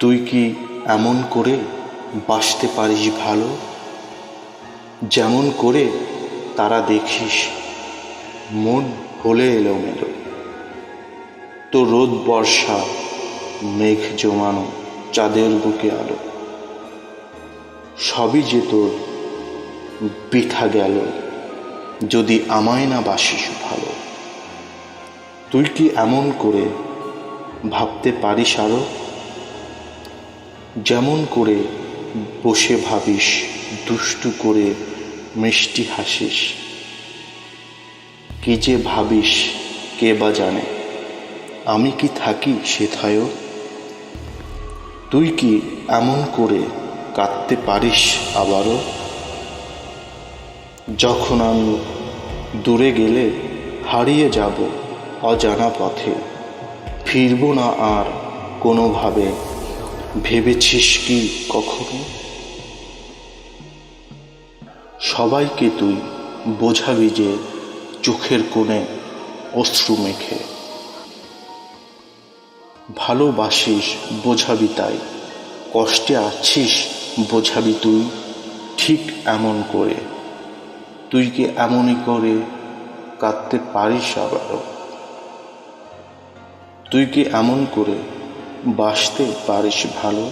তুই কি এমন করে বাসতে পারিস ভালো, যেমন করে তারা দেখিস মন হলে এলোমেলো। তো রোদ বর্ষা মেঘ জমানো চাঁদের বুকে আলো, সবই যে তোর বৃথা গেল যদি আমায় না বাসিস ভালো। তুই কি এমন করে ভাবতে পারিস আরো, যেমন করে বসে ভাবিস দুষ্টু করে মিষ্টি হাসিস। কি যে ভাবিস কে বা জানে, আমি কি থাকি সেথায়ও। তুই কি এমন করে কাঁদতে পারিস আবারও, যখন আমি দূরে গেলে হারিয়ে যাব অজানা পথে, ফিরব না আর কোনোভাবে। ভেবেছিস কি কখনো সবাইকে তুই বোঝাবি যে চোখের কোণে অশ্রু মেখে ভালোবাসিস, বোঝাবি তাই কষ্টে আছিস, বোঝাবি তুই ঠিক এমন করে। তুই কি এমনই করে কাঁদতে পারিস আবারও, তুই কি এমন করে বাসতে পারিস ভালো,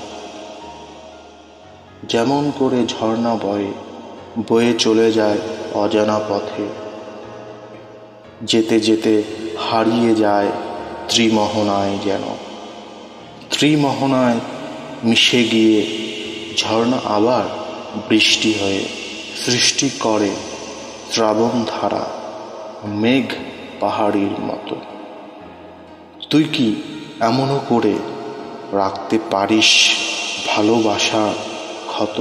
যেমন করে ঝর্ণা বয়ে বয়ে চলে যায় অজানা পথে, যেতে যেতে হারিয়ে যায় ত্রিমোহনায়, যেন ত্রিমোহনায় মিশে গিয়ে ঝর্ণা আবার বৃষ্টি হয়ে সৃষ্টি করে শ্রাবণ ধারা মেঘ পাহাড়ির মতো। তুই কি এমনও করে রাখতে পারিস ভালোবাসা ক্ষত,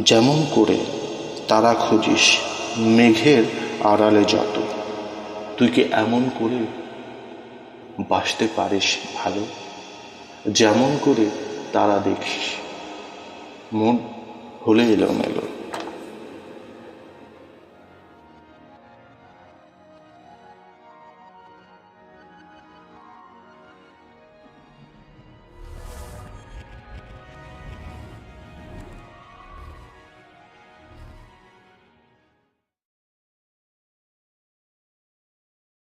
যেমন করে তারা খুঁজিস মেঘের আড়ালে যত। তুই কি এমন করে বাসতে পারিস ভালো, যেমন করে তারা দেখিস মন হলে এলোমেলো।